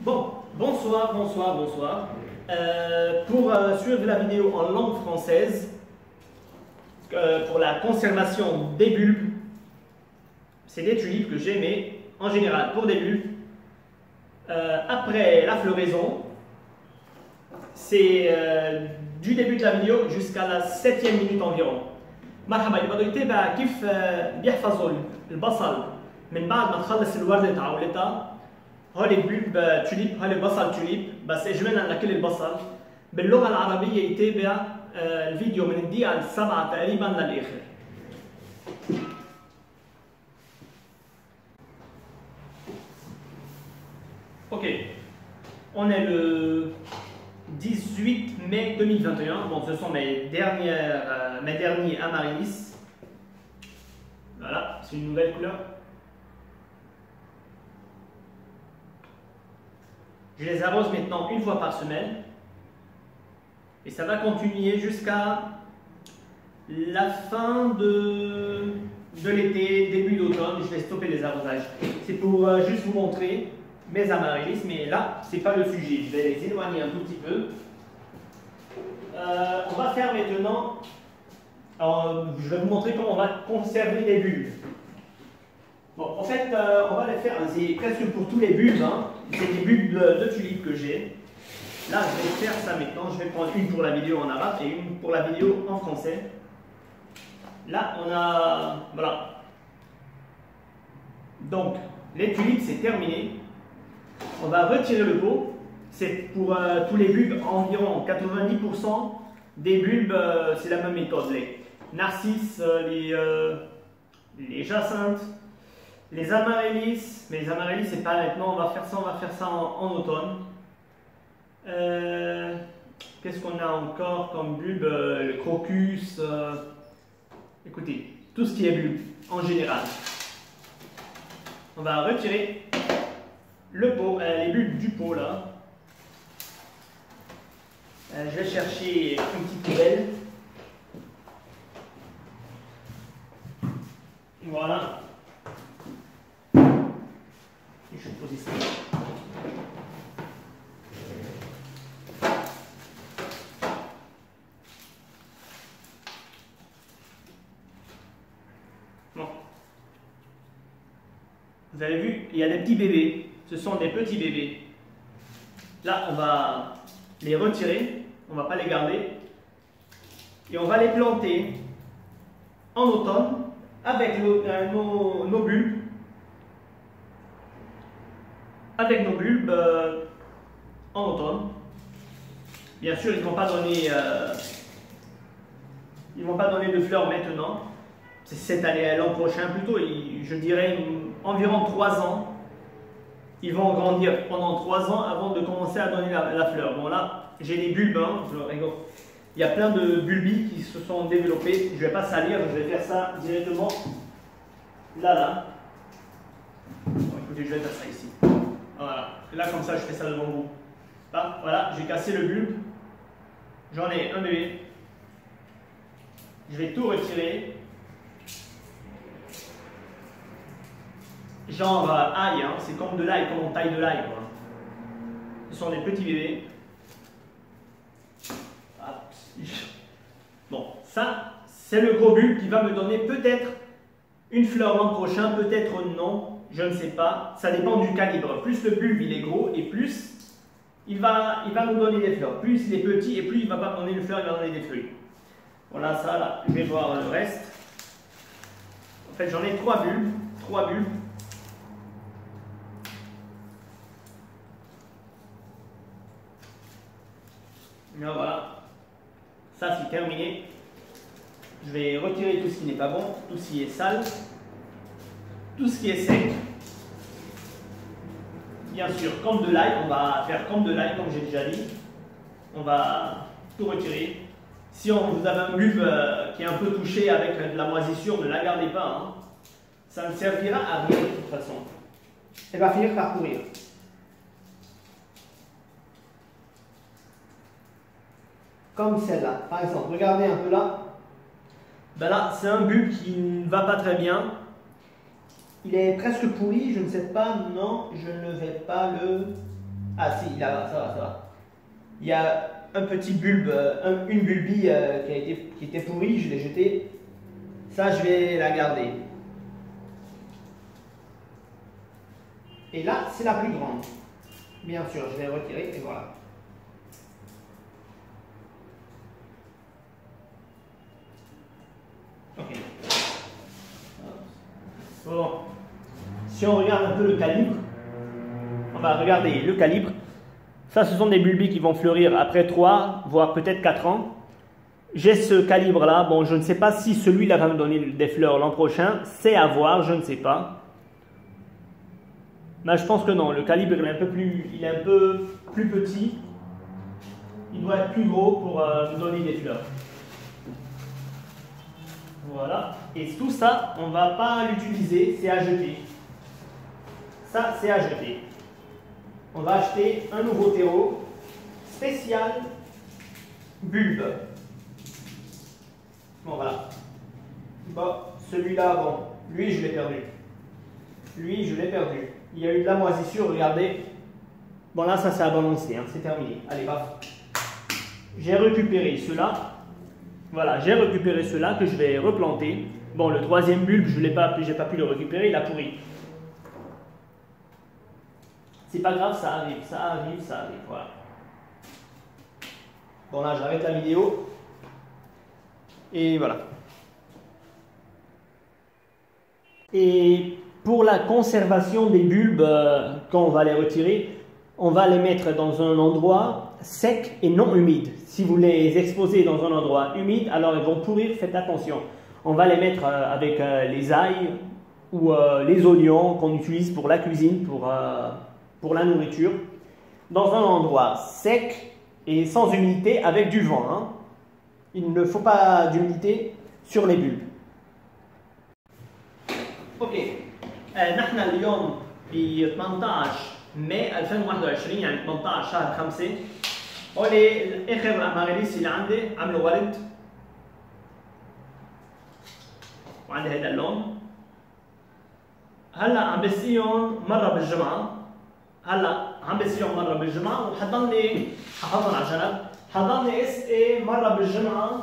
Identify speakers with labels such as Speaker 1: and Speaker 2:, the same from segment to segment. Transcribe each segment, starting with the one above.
Speaker 1: Bon, bonsoir. Pour suivre la vidéo en langue française, pour la conservation des bulbes, c'est des tulipes que j'ai, mais en général pour des bulbes, après la floraison, c'est du début de la vidéo jusqu'à la 7e minute environ. مرحبا اللي بده يتابع كيف بيحفظوا البصل من بعد ما تخلص الوردة تاع ولدها. هولي بلوب توليب، هولي بصل توليب، بس اجمالا لكل البصل باللغة العربية يتابع الفيديو من الدقيقة 7 تقريبا للآخر. Ok, on est le 18 mai 2021. Bon, ce sont mes derniers amaryllis. Voilà, c'est une nouvelle couleur. Je les arrose maintenant une fois par semaine. Et ça va continuer jusqu'à la fin de l'été, début d'automne. Je vais stopper les arrosages. C'est pour juste vous montrer mes amaryllis, mais là, c'est pas le sujet. Je vais les éloigner un tout petit peu. On va faire maintenant. Alors, je vais vous montrer comment on va conserver les bulbes. Bon, en fait, on va les faire. C'est presque pour tous les bulbes. Hein. C'est des bulbes de tulipes que j'ai. Là, je vais faire ça maintenant. Je vais prendre une pour la vidéo en arabe et une pour la vidéo en français. Là, on a. Voilà. Donc, les tulipes, c'est terminé. On va retirer le pot. C'est pour tous les bulbes, environ 90% des bulbes, c'est la même méthode. Les narcisses, les jacinthes, les amaryllis. Mais les amaryllis, c'est pas maintenant, on va faire ça en automne. Qu'est-ce qu'on a encore comme bulbe? Le crocus. Écoutez, tout ce qui est bulbe en général. On va retirer le pot, les bulbes du pot là. Je vais chercher une petite poubelle. Voilà. Et je vais poser ça. Bon. Vous avez vu, il y a des petits bébés. Ce sont des petits bébés. Là, on va les retirer. On ne va pas les garder. Et on va les planter en automne avec nos bulbes. Avec nos bulbes en automne. Bien sûr, ils ne vont pas donner de fleurs maintenant. C'est cette année, l'an prochain plutôt. Je dirais environ 3 ans. Ils vont grandir pendant 3 ans avant de commencer à donner la fleur. Bon là, j'ai des bulbes, hein, il y a plein de bulbes qui se sont développés. Je ne vais pas salir, je vais faire ça directement là. Bon, écoutez, je vais faire ça ici. Voilà, et là comme ça je fais ça devant vous. Là, voilà, j'ai cassé le bulbe. J'en ai un bébé. Je vais tout retirer. Genre ail, hein, c'est comme de l'ail, comme on taille de l'ail. Ce sont des petits bébés. Bon, ça, c'est le gros bulbe qui va me donner peut-être une fleur l'an prochain, peut-être non, je ne sais pas. Ça dépend du calibre. Plus le bulbe il est gros et plus il va nous donner des fleurs. Plus il est petit et plus il ne va pas donner de fleurs, il va donner des fruits. Voilà, ça là, je vais voir le reste. En fait, j'en ai 3 bulbes. 3 bulbes. Et voilà. Ça c'est terminé. Je vais retirer tout ce qui n'est pas bon, tout ce qui est sale, tout ce qui est sec. Bien sûr, comme de l'ail, on va faire comme de l'ail, comme j'ai déjà dit. On va tout retirer. Si vous avez un bulbe qui est un peu touché avec de la moisissure, ne la gardez pas. Hein. Ça ne servira à rien de toute façon. Elle va finir par pourrir. Comme celle-là, par exemple. Regardez un peu là. Ben là, c'est un bulbe qui ne va pas très bien. Il est presque pourri, je ne sais pas. Non, je ne vais pas le Ah si, là, ça va, ça va. Il y a un petit bulbe, une bulbie qui était pourrie, je l'ai jetée. Ça, je vais la garder. Et là, c'est la plus grande. Bien sûr, je vais retirer et voilà. Ok. Bon. Si on regarde un peu le calibre, on va regarder le calibre. Ça, ce sont des bulbes qui vont fleurir après 3, voire peut-être 4 ans. J'ai ce calibre-là. Bon, je ne sais pas si celui-là va me donner des fleurs l'an prochain. C'est à voir, je ne sais pas. Mais je pense que non. Le calibre, il est un peu plus petit. Il doit être plus gros pour me donner des fleurs. Voilà. Et tout ça, on ne va pas l'utiliser. C'est à jeter. Ça, c'est à jeter. On va acheter un nouveau terreau spécial bulbe. Bon, voilà. Bon, celui-là, bon, lui, je l'ai perdu. Lui, je l'ai perdu. Il y a eu de la moisissure, regardez. Bon, là, ça s'est balancé, hein, c'est terminé. Allez, va. J'ai récupéré ceux-là. Voilà, j'ai récupéré ceux-là que je vais replanter. Bon, le troisième bulbe, je n'ai pas pu le récupérer, il a pourri. C'est pas grave, ça arrive, voilà. Bon, là, j'arrête la vidéo. Et voilà. Et pour la conservation des bulbes, quand on va les retirer, on va les mettre dans un endroit sec et non humide. Si vous les exposez dans un endroit humide, alors ils vont pourrir, faites attention. On va les mettre avec les ails ou les oignons qu'on utilise pour la cuisine, pour la nourriture, dans un endroit sec et sans humidité avec du vent. Hein. Il ne faut pas d'humidité sur les bulbes. Ok. نحن اليوم ب 18 ماي 2021 يعني 18 شهر 5. هولي اخر اماريليس اللي عندي عملوا ورد. وعندي هيدا اللون. هلا عم بسقيهم مره بالجمعه. وحضلني ححطهم على جنب. حضلني اسقي مره بالجمعه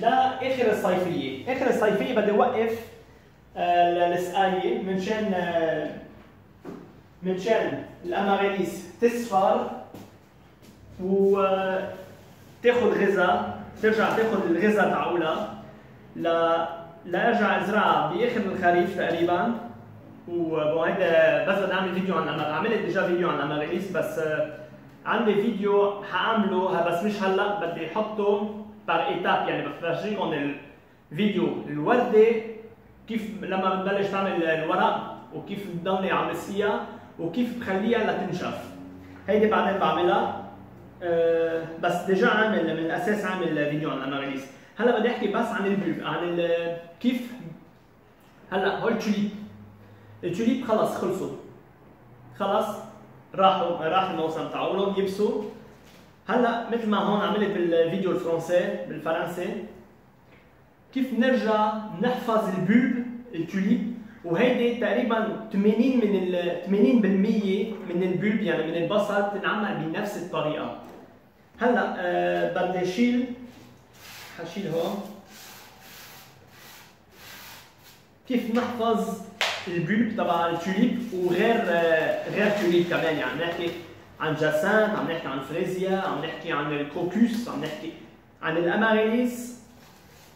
Speaker 1: لاخر الصيفيه. اخر الصيفيه بدي اوقف السقايه منشان الاماريليس تصفر وتاخذ غذاء، ترجع تاخذ الغذاء تاعولها لارجع ازرعها باخر الخريف تقريبا. وبون هيدا بس بدي اعمل فيديو عن عملت ديجا فيديو عن الاماريليس، بس عندي فيديو حاعمله بس مش هلا، بدي احطه بار ايتاب، يعني بفرجيكم الفيديو الورده كيف لما بتبلش تعمل الورق وكيف بتضلني عم بسقيها وكيف بخليها لتنشف. هيدي بعدين بعملها بس ديجا عامل من الاساس عامل فيديو عن الاماريليس. هلا بدي احكي بس عن البلب، عن كيف هلا هول التوليب خلص خلصوا، خلص راح الموسم تاعولهم يبسوا. هلا مثل ما هون عملت بالفيديو بالفرنسي كيف نرجع نحفظ البلب التوليب، وهيدي تقريبا 80% من البلب يعني من البصل بتنعمل بنفس الطريقه. هلا بدي حشيل هون كيف نحفظ البلب تبع التوليب وغير توليب كمان، يعني نحكي عن جاسانت، عم نحكي عن فريزيا، عم نحكي عن الكروكوس، عم نحكي عن الاماريليس.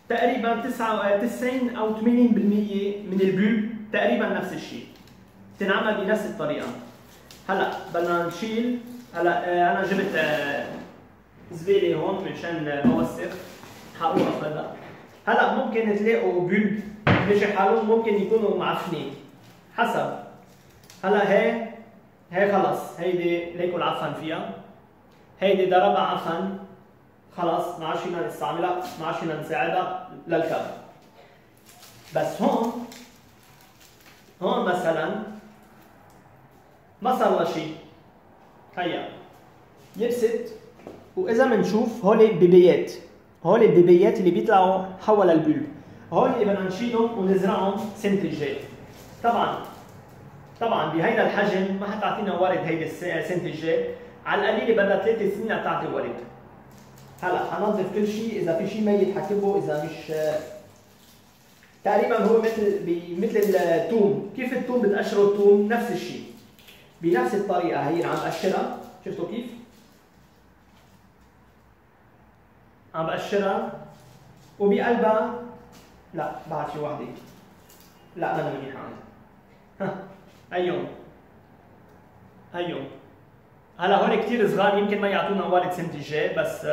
Speaker 1: تقريبا 90 او 80% من البلب تقريبا نفس الشيء، بتنعمل بنفس الطريقه. هلا بدنا نشيل. هلا انا جبت زباله هون مشان ما اوسخ، حقوقف هلا ممكن تلاقوا بلب بيجي حالهم ممكن يكونوا معفنين حسب. هلا هي خلص، هيدي ليكوا العفن فيها، هيدي ضربها عفن خلص، ما عاد فينا نستعملها، ما عاد فينا نساعدها للكب. بس هون مثلا ما صار لها شيء، هيا يبست. واذا بنشوف هول البيبيات اللي بيطلعوا حول البلب، هول اللي بدنا نشيلهم ونزرعهم السنه الجاي. طبعا بهيدا الحجم ما حتعطينا ورد هيدي السنه الجاي، على القليله بدها 3 سنين لتعطي ورد. هلا حنظف كل شيء، اذا في شيء ميت حكبه، اذا مش تقريبا هو مثل الثوم، كيف الثوم بتقشروا الثوم نفس الشيء بنفس الطريقه. هي عم بقشرها، شفتوا كيف؟ عم بقشرها وبقلبها لا بعد شي وحده، لا ما منيحه ها هيون هلا هول كثير صغار، يمكن ما يعطونا ورد السنه الجاي، بس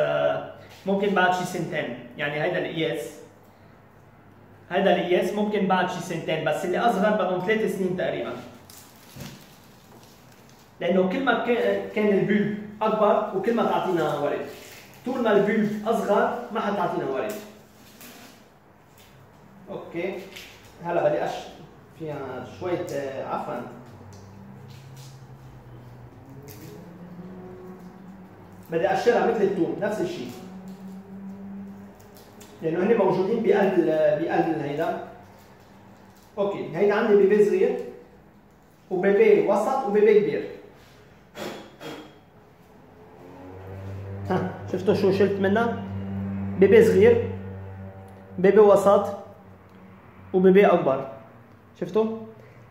Speaker 1: ممكن بعد شي سنتين، يعني هيدا القياس ممكن بعد شي سنتين، بس اللي اصغر بدهم 3 سنين تقريبا. لانه كل ما كان البلب اكبر وكل ما تعطينا ورد، طول ما البلب اصغر ما حتعطينا ورد. اوكي هلا بدي فيها شوية عفوا بدي اقشرها مثل الثوم نفس الشيء، لانه هن موجودين بقلب هيدا. اوكي هيدا عندي بيبي صغير وبيبي وسط وبيبي كبير. ها شفتوا شو شلت منها؟ بيبي صغير، بيبي وسط، وبيبي اكبر. شفتوا؟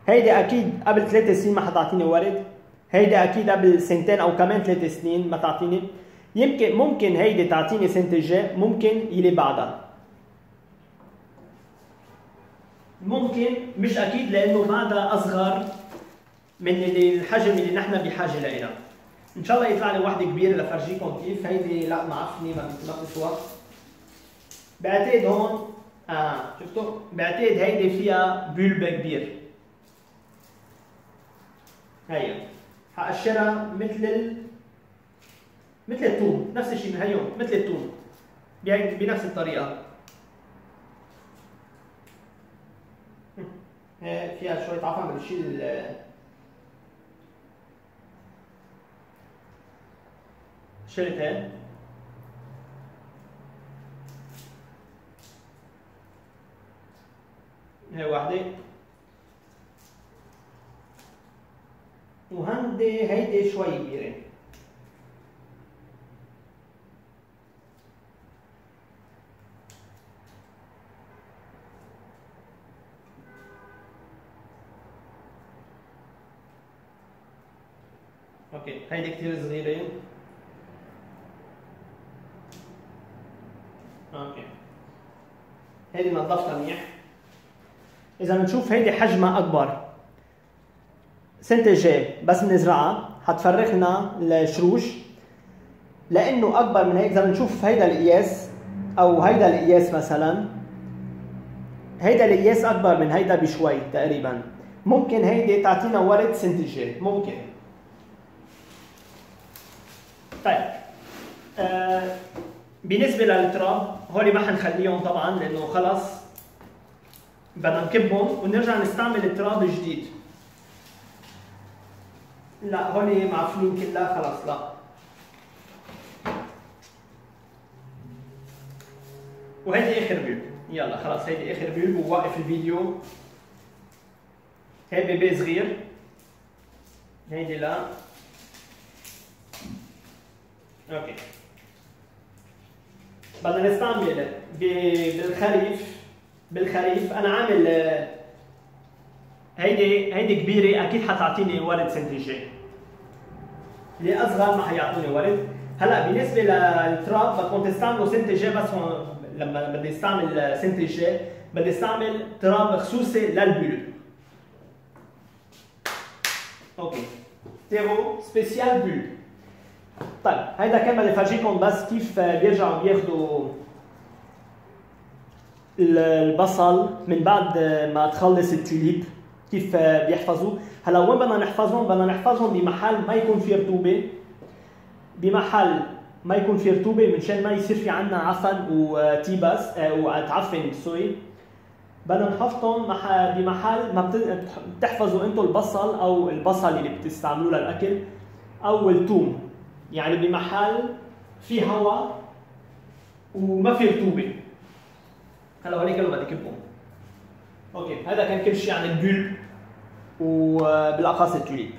Speaker 1: هيدي اكيد قبل 3 سنين ما حتعطيني ورد، هيدي اكيد قبل سنتين او كمان 3 سنين ما تعطيني. ممكن هيدي تعطيني سنة الجاي، ممكن يلي بعدها، ممكن مش اكيد، لانه بعدها اصغر من الحجم اللي نحن بحاجه لها. ان شاء الله يطلع لي وحده كبيره لفرجيكم كيف. هيدي لا معفنه ما بتسوى. بعتقد هون شفتوا؟ بعتقد هيدي فيها بلب كبير. هي حقشرها مثل الثوم، نفس الشيء هيون مثل الثوم بنفس الطريقه. فيها شويه عفن، بدي اشيل شلت هيك. هي واحدة، هيدي شوي كبيرة. اوكي هيدي كثير صغيرة. اوكي هيدي نظفتها منيح. إذا بنشوف هيدي حجمها أكبر، السنة الجاي بس بنزرعها حتفرخ لنا الشروش، لأنه أكبر من هيك. إذا بنشوف هيدا القياس أو هيدا القياس مثلا، هيدا القياس أكبر من هيدا بشوي تقريبا، ممكن هيدي تعطينا ورد السنة الجاي، ممكن. طيب بالنسبة للتراب هولي ما حنخليهم طبعا، لأنه خلص بدنا نكبهم ونرجع نستعمل التراب الجديد. لا هولي معفنين كلها خلص، لا. وهيدي اخر بيب، يلا خلص هيدي اخر بيب ووقف الفيديو. هي بيبي صغير، هيدي لا. اوكي بدنا نستعمل بالخريف انا عامل هيدي كبيره، اكيد حتعطيني ورد سنه الجاي. اللي اصغر ما حيعطوني ورد. هلا بالنسبه للتراب بدكم تستعملوا سنه الجاي، بس لما بدي استعمل سنه الجاي بدي استعمل تراب خصوصي للبلب. اوكي تيرو سبيسيال بلب. طيب هيدا كان بدي افرجيكم بس كيف بيرجعوا بياخذوا البصل من بعد ما تخلص التوليب، كيف بيحفظوه. هلا وين بدنا نحفظهم؟ بدنا نحفظهم بمحل ما يكون فيه رطوبه، بمحل ما يكون فيه رطوبه منشان ما يصير في عندنا عفن وتيبس وتعفن سوري. بدنا نحطهم بمحل ما بتحفظوا انتم البصل او البصل اللي بتستعملوه للاكل او الثوم، يعني بمحل في هواء وما في رطوبه. هلا هوليك اللي بدي كبهم. اوكي هذا كان كل شيء عن البلب وبالاخص التوليب.